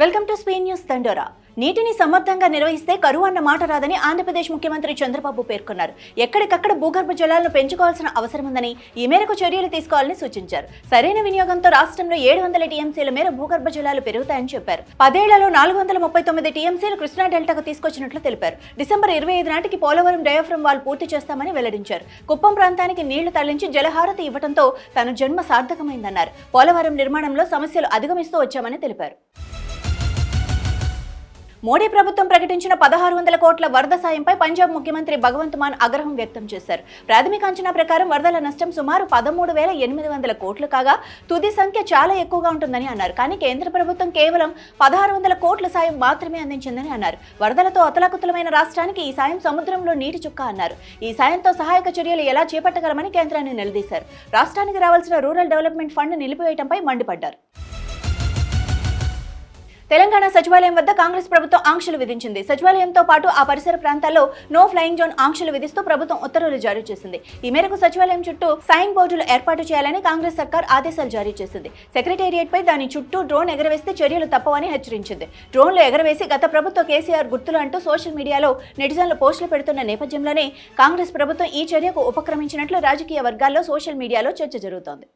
Welcome to Spain news దండోరా. నీటిని సమర్థంగా నిర్వహిస్తే కరువు అన్న మాట రాదని ఆంధ్రప్రదేశ్ ముఖ్యమంత్రి చంద్రబాబు పేర్కొన్నారు. ఎక్కడికక్కడ భూగర్భ జలాలను పెంచుకోవాల్సిన అవసరం ఉందని, ఈ మేరకు చర్యలు తీసుకోవాలని సూచించారు. సరైన వినియోగంతో రాష్ట్రంలో 700 టీఎంసీల మేర భూగర్భ జలాలు పెరుగుతాయని చెప్పారు. 10 ఏళ్లలో 439 టీఎంసీలు కృష్ణా డెల్టాకు తీసుకొచ్చినట్లు తెలిపారు. డిసెంబర్ 25 నాటికి పోలవరం డయాఫ్రమ్ వాల్ పూర్తి చేస్తామని వెల్లడించారు. కుప్పం ప్రాంతానికి నీళ్లు తరలించి జలహారతి ఇవ్వడంతో తన జన్మ సార్థకమైందన్నారు. పోలవరం నిర్మాణంలో సమస్యలు అధిగమిస్తూ వచ్చామని తెలిపారు. మోడీ ప్రభుత్వం ప్రకటించిన 1600 కోట్ల వరద సాయంపై పంజాబ్ ముఖ్యమంత్రి భగవంత్ మాన్ ఆగ్రహం వ్యక్తం చేశారు. ప్రాథమిక అంచనా ప్రకారం వరదల నష్టం సుమారు 13,800 కోట్లు కాగా తుది సంఖ్య చాలా ఎక్కువగా ఉంటుందని అన్నారు. కానీ కేంద్ర ప్రభుత్వం కేవలం 1600 కోట్ల సాయం మాత్రమే అందించిందని అన్నారు. వరదలతో అతలాకుతలమైన రాష్ట్రానికి ఈ సాయం సముద్రంలో నీటి చుక్క అన్నారు. ఈ సాయంతో సహాయక చర్యలు ఎలా చేపట్టగలమని కేంద్రాన్ని నిలదీశారు. రాష్ట్రానికి రావాల్సిన రూరల్ డెవలప్మెంట్ ఫండ్ నిలిపివేయడంపై మండిపడ్డారు. తెలంగాణ సచివాలయం వద్ద కాంగ్రెస్ ప్రభుత్వం ఆంక్షలు విధించింది. సచివాలయంతో పాటు ఆ పరిసర ప్రాంతాల్లో నో ఫ్లయింగ్ జోన్ ఆంక్షలు విధిస్తూ ప్రభుత్వం ఉత్తర్వులు జారీ చేసింది. ఈ మేరకు సచివాలయం చుట్టూ సైన్ బోర్డులు ఏర్పాటు చేయాలని కాంగ్రెస్ సర్కార్ ఆదేశాలు జారీ చేసింది. సెక్రటేరియట్ పై దాని చుట్టూ డ్రోన్ ఎగరవేస్తే చర్యలు తప్పవని హెచ్చరించింది. డ్రోన్లు ఎగరవేసి గత ప్రభుత్వ కేసీఆర్ గుర్తులు అంటూ సోషల్ మీడియాలో నెటిజన్లు పోస్టులు పెడుతున్న నేపథ్యంలోనే కాంగ్రెస్ ప్రభుత్వం ఈ చర్యకు ఉపక్రమించినట్లు రాజకీయ వర్గాల్లో సోషల్ మీడియాలో చర్చ జరుగుతోంది.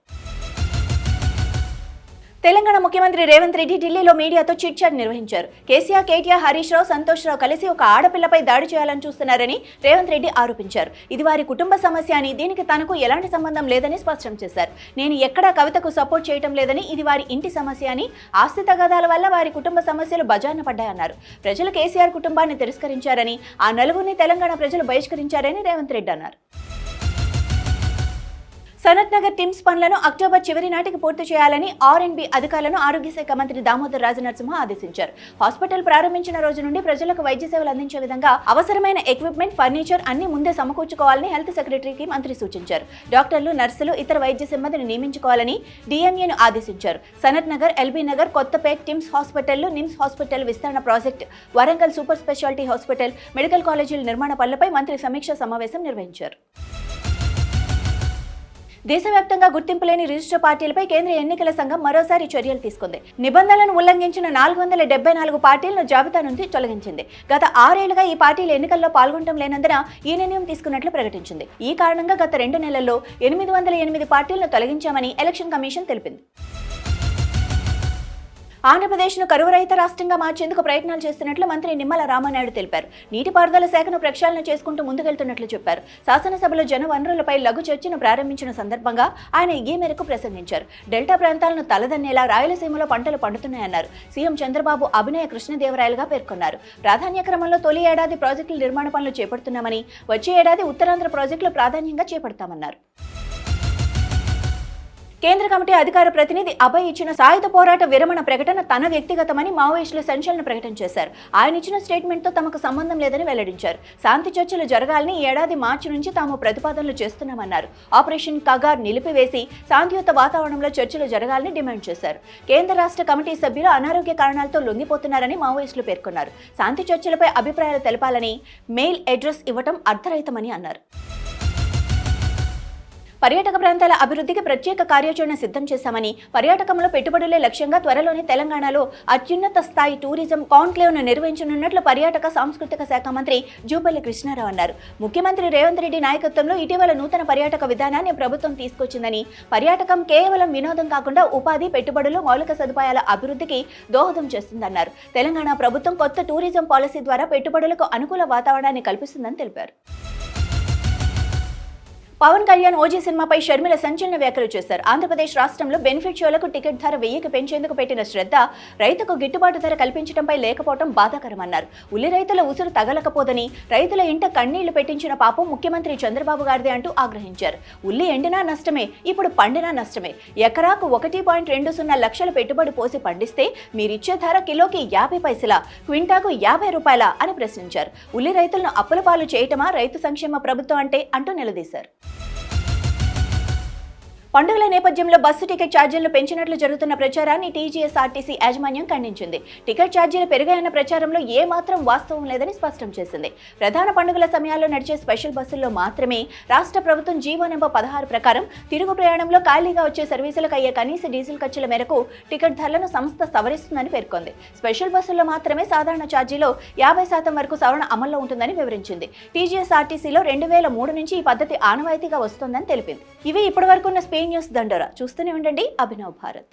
తెలంగాణ ముఖ్యమంత్రి రేవంత్ రెడ్డి ఢిల్లీలో మీడియాతో చిట్ చాట్ నిర్వహించారు. కేసీఆర్, కేటీఆర్, హరీష్ రావు, సంతోష్ రావు కలిసి ఒక ఆడపిల్లపై దాడి చేయాలని చూస్తున్నారని రేవంత్ రెడ్డి ఆరోపించారు. ఇది వారి కుటుంబ సమస్య అని, దీనికి తనకు ఎలాంటి సంబంధం లేదని స్పష్టం చేశారు. నేను ఎక్కడా కవితకు సపోర్ట్ చేయటం లేదని, ఇది వారి ఇంటి సమస్య అని, ఆస్తి తగాదాల వల్ల వారి కుటుంబ సమస్యలు బజారున పడ్డాయన్నారు. ప్రజలు కేసీఆర్ కుటుంబాన్ని తిరస్కరించారని, ఆ నలుగురిని తెలంగాణ ప్రజలు బహిష్కరించారని రేవంత్ రెడ్డి అన్నారు. సనత్ నగర్ టిమ్స్ పనులను అక్టోబర్ చివరి నాటికి పూర్తి చేయాలని R&B అధికారులను ఆరోగ్య శాఖ మంత్రి దామోదర్ రాజనరసింహ ఆదేశించారు. హాస్పిటల్ ప్రారంభించిన రోజు నుండి ప్రజలకు వైద్య సేవలు అందించే విధంగా అవసరమైన ఎక్విప్మెంట్, ఫర్నిచర్ అన్ని ముందే సమకూర్చుకోవాలని హెల్త్ సెక్రటరీకి మంత్రి సూచించారు. డాక్టర్లు, నర్సులు, ఇతర వైద్య సిబ్బందిని నియమించుకోవాలని DMAను ఆదేశించారు. Sanath Nagar, LB Nagar, Kothapet TIMS hospital, NIMS hospital విస్తరణ project, Warangal super speciality hospital, medical కాలేజీల నిర్మాణ పనులపై మంత్రి సమీక్షా సమావేశం నిర్వహించారు. దేశవ్యాప్తంగా గుర్తింపు లేని రిజిస్టర్ పార్టీలపై కేంద్ర ఎన్నికల సంఘం మరోసారి చర్యలు తీసుకుంది. నిబంధనలను ఉల్లంఘించిన 474 పార్టీలను జాబితా నుంచి తొలగించింది. గత 6 ఏళ్లుగా ఈ పార్టీలు ఎన్నికల్లో పాల్గొనడం లేనందున ఈ నిర్ణయం తీసుకున్నట్లు ప్రకటించింది. ఈ కారణంగా గత 2 నెలల్లో 808 పార్టీలను తొలగించామని ఎలక్షన్ కమిషన్ తెలిపింది. ఆంధ్రప్రదేశ్ను కరువు రహిత రాష్ట్రంగా మార్చేందుకు ప్రయత్నాలు చేస్తున్నట్లు మంత్రి నిమ్మల రామానాయుడు తెలిపారు. నీటిపారుదల శాఖను ప్రక్షాళన చేసుకుంటూ ముందుకెళ్తున్నట్లు చెప్పారు. శాసనసభలో జన వనరులపై లఘు చర్చను ప్రారంభించిన సందర్భంగా ఆయన ఈ మేరకు ప్రసంగించారు. డెల్టా ప్రాంతాలను తలదన్నేలా రాయలసీమలో పంటలు పండుతున్నాయన్నారు. సీఎం చంద్రబాబు అభినయ కృష్ణదేవరాయలుగా పేర్కొన్నారు. ప్రాధాన్య క్రమంలో తొలి ఏడాది ప్రాజెక్టుల నిర్మాణ పనులు చేపడుతున్నామని, వచ్చే ఏడాది ఉత్తరాంధ్ర ప్రాజెక్టులు ప్రాధాన్యంగా చేపడతామన్నారు. కేంద్ర కమిటీ అధికార ప్రతినిధి అభయ్ ఇచ్చిన సాయుధ పోరాట విరమణ ప్రకటన తన వ్యక్తిగతమని మావోయిస్టులు సంచలన ప్రకటన చేశారు. ఆయన ఇచ్చిన స్టేట్మెంట్తో తమకు సంబంధం లేదని వెల్లడించారు. శాంతి చర్చలు జరగాలని ఈ ఏడాది మార్చి నుంచి తాము ప్రతిపాదనలు చేస్తున్నామన్నారు. ఆపరేషన్ కగార్ నిలిపివేసి శాంతియుత వాతావరణంలో చర్చలు జరగాలని డిమాండ్ చేశారు. కేంద్ర రాష్ట్ర కమిటీ సభ్యులు అనారోగ్య కారణాలతో లొంగిపోతున్నారని మావోయిస్టులు పేర్కొన్నారు. శాంతి చర్చలపై అభిప్రాయాలు తెలపాలని మెయిల్ అడ్రస్ ఇవ్వటం అర్థరహితమని అన్నారు. పర్యాటక ప్రాంతాల అభివృద్ధికి ప్రత్యేక కార్యాచరణ సిద్ధం చేశామని, పర్యాటకంలో పెట్టుబడులే లక్ష్యంగా త్వరలోనే తెలంగాణలో అత్యున్నత స్థాయి టూరిజం కాన్క్లేవ్ను నిర్వహించనున్నట్లు పర్యాటక సాంస్కృతిక శాఖ మంత్రి జూపల్లి కృష్ణారావు అన్నారు. ముఖ్యమంత్రి రేవంత్ రెడ్డి నాయకత్వంలో ఇటీవల నూతన పర్యాటక విధానాన్ని ప్రభుత్వం తీసుకొచ్చిందని, పర్యాటకం కేవలం వినోదం కాకుండా ఉపాధి, పెట్టుబడులు, మౌలిక సదుపాయాల అభివృద్ధికి దోహదం చేస్తుందన్నారు. తెలంగాణ ప్రభుత్వం కొత్త టూరిజం పాలసీ ద్వారా పెట్టుబడులకు అనుకూల వాతావరణాన్ని కల్పిస్తుందని తెలిపారు. పవన్ కళ్యాణ్ ఓజీ సినిమాపై షర్మిల సంచలన వ్యాఖ్యలు చేశారు. ఆంధ్రప్రదేశ్ రాష్ట్రంలో బెనిఫిట్ షోలకు టికెట్ ధర 1000కి పెంచేందుకు పెట్టిన శ్రద్ధ రైతుకు గిట్టుబాటు ధర కల్పించడంపై లేకపోవడం బాధాకరమన్నారు. ఉల్లి రైతుల ఉసురు తగలకపోదని, రైతుల ఇంట కన్నీళ్లు పెట్టించిన పాపం ముఖ్యమంత్రి చంద్రబాబు గారిదే అంటూ ఆగ్రహించారు. ఉల్లి ఎండినా నష్టమే, ఇప్పుడు పండినా నష్టమే. ఎకరాకు 1.20 లక్షల పెట్టుబడి పోసి పండిస్తే మీరిచ్చే ధర కిలోకి 50 పైసలా, క్వింటాకు 50 రూపాయలా అని ప్రశ్నించారు. ఉల్లి రైతులను అప్పుల పాలు చేయటమా రైతు సంక్షేమ ప్రభుత్వం అంటూ నిలదీశారు. పండుగల నేపథ్యంలో బస్సు టికెట్ ఛార్జీలను పెంచినట్లు జరుగుతున్న ప్రచారాన్ని టీజీఎస్ఆర్టీసీ యాజమాన్యం ఖండించింది. టికెట్ ఛార్జీలు పెరిగాయన్న ప్రచారంలో ఏ మాత్రం వాస్తవం లేదని స్పష్టం చేసింది. ప్రధాన పండుగల సమయాల్లో నడిచే స్పెషల్ బస్సుల్లో మాత్రమే రాష్ట్ర ప్రభుత్వం జీవో నెంబర్ 16 ప్రకారం తిరుగు ప్రయాణంలో ఖాళీగా వచ్చే సర్వీసులకు అయ్యే కనీస డీజిల్ ఖర్చుల మేరకు టికెట్ ధరలను సంస్థ సవరిస్తుందని పేర్కొంది. స్పెషల్ బస్సుల్లో మాత్రమే సాధారణ ఛార్జీలో 50% వరకు సవరణ అమల్లో ఉంటుందని వివరించింది. టీజీఎస్ఆర్టీసీలో 2003 నుంచి ఈ పద్ధతి ఆనవాయితీగా వస్తోందని తెలిపింది. ఇవి ఇప్పటివరకున్న స్పెయిన్ న్యూస్ దండోరా. చూస్తూనే ఉండండి అభినవ్ భారత్.